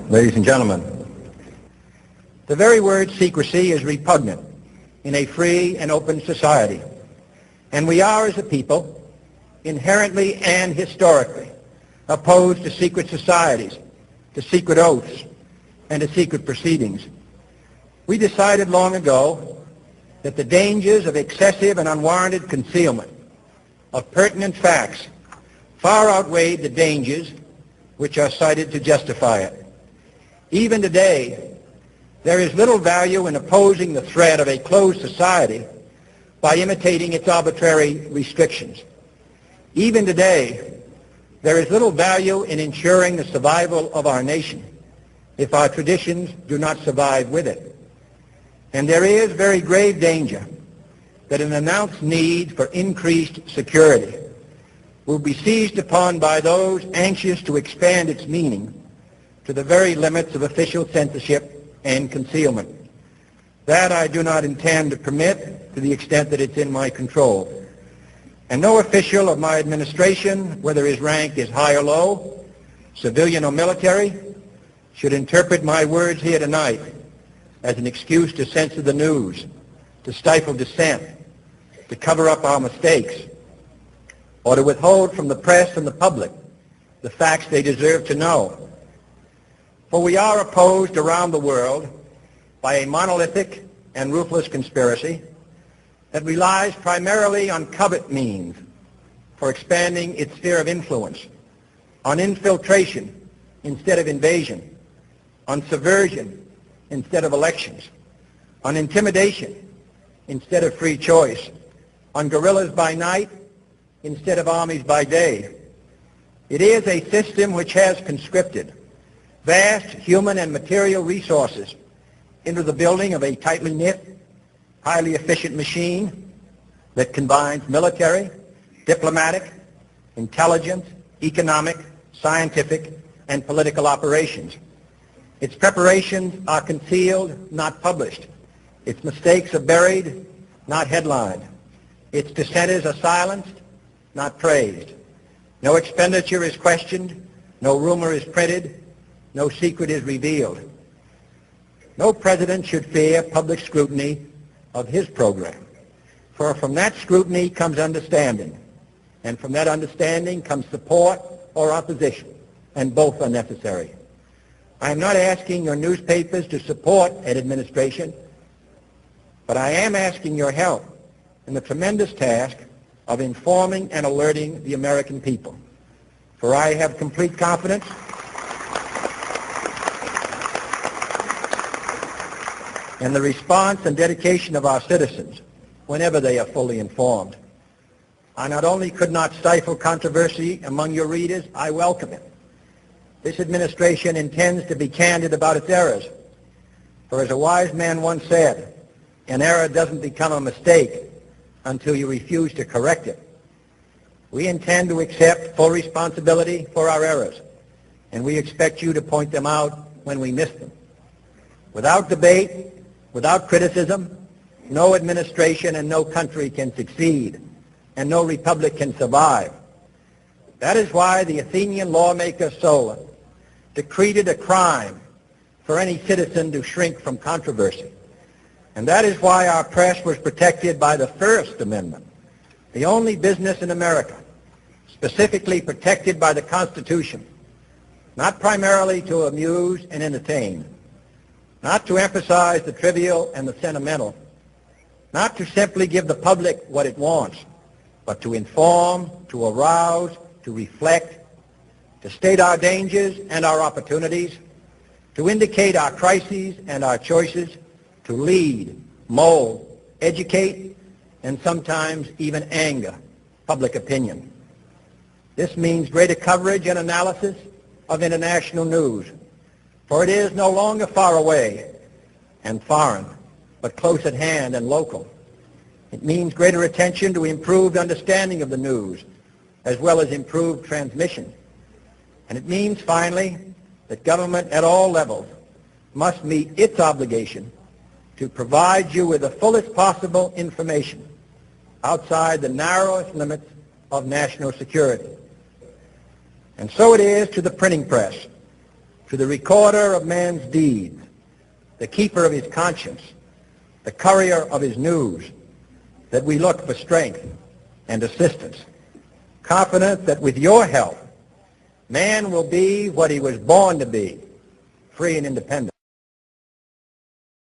ladies and gentlemen. The very word secrecy is repugnant in a free and open society, and we are, as a people, inherently and historically opposed to secret societies, to secret oaths, and to secret proceedings. We decided long ago that the dangers of excessive and unwarranted concealment of pertinent facts far outweighed the dangers which are cited to justify it. Even today, there is little value in opposing the threat of a closed society by imitating its arbitrary restrictions. Even today, there is little value in ensuring the survival of our nation if our traditions do not survive with it. And there is very grave danger that an announced need for increased security will be seized upon by those anxious to expand its meaning to the very limits of official censorship and concealment. That I do not intend to permit to the extent that it's in my control. And no official of my administration, whether his rank is high or low, civilian or military, should interpret my words here tonight as an excuse to censor the news, to stifle dissent, to cover up our mistakes, or to withhold from the press and the public the facts they deserve to know. For we are opposed around the world by a monolithic and ruthless conspiracy that relies primarily on covert means for expanding its sphere of influence, on infiltration instead of invasion, on subversion instead of elections, on intimidation instead of free choice, on guerrillas by night instead of armies by day. It is a system which has conscripted vast human and material resources into the building of a tightly knit, highly efficient machine that combines military, diplomatic, intelligence, economic, scientific, and political operations. Its preparations are concealed, not published. Its mistakes are buried, not headlined. Its dissenters are silenced, not praised. No expenditure is questioned, no rumor is printed, no secret is revealed. No president should fear public scrutiny of his program, for from that scrutiny comes understanding, and from that understanding comes support or opposition, and both are necessary. I am not asking your newspapers to support an administration, but I am asking your help in the tremendous task of informing and alerting the American people. For I have complete confidence in the response and dedication of our citizens whenever they are fully informed. I not only could not stifle controversy among your readers, I welcome it. This administration intends to be candid about its errors. For as a wise man once said, an error doesn't become a mistake until you refuse to correct it. We intend to accept full responsibility for our errors, and we expect you to point them out when we miss them. Without debate, without criticism, no administration and no country can succeed, and no republic can survive. That is why the Athenian lawmaker Solon decreed it a crime for any citizen to shrink from controversy. And that is why our press was protected by the First Amendment, the only business in America specifically protected by the Constitution, not primarily to amuse and entertain, not to emphasize the trivial and the sentimental, not to simply give the public what it wants, but to inform, to arouse, to reflect, to state our dangers and our opportunities, to indicate our crises and our choices, to lead, mold, educate, and sometimes even anger public opinion. This means greater coverage and analysis of international news, for it is no longer far away and foreign, but close at hand and local. It means greater attention to improved understanding of the news, as well as improved transmission. And it means, finally, that government at all levels must meet its obligation to provide you with the fullest possible information outside the narrowest limits of national security. And so it is to the printing press, to the recorder of man's deeds, the keeper of his conscience, the courier of his news, that we look for strength and assistance, confident that with your help, man will be what he was born to be, free and independent.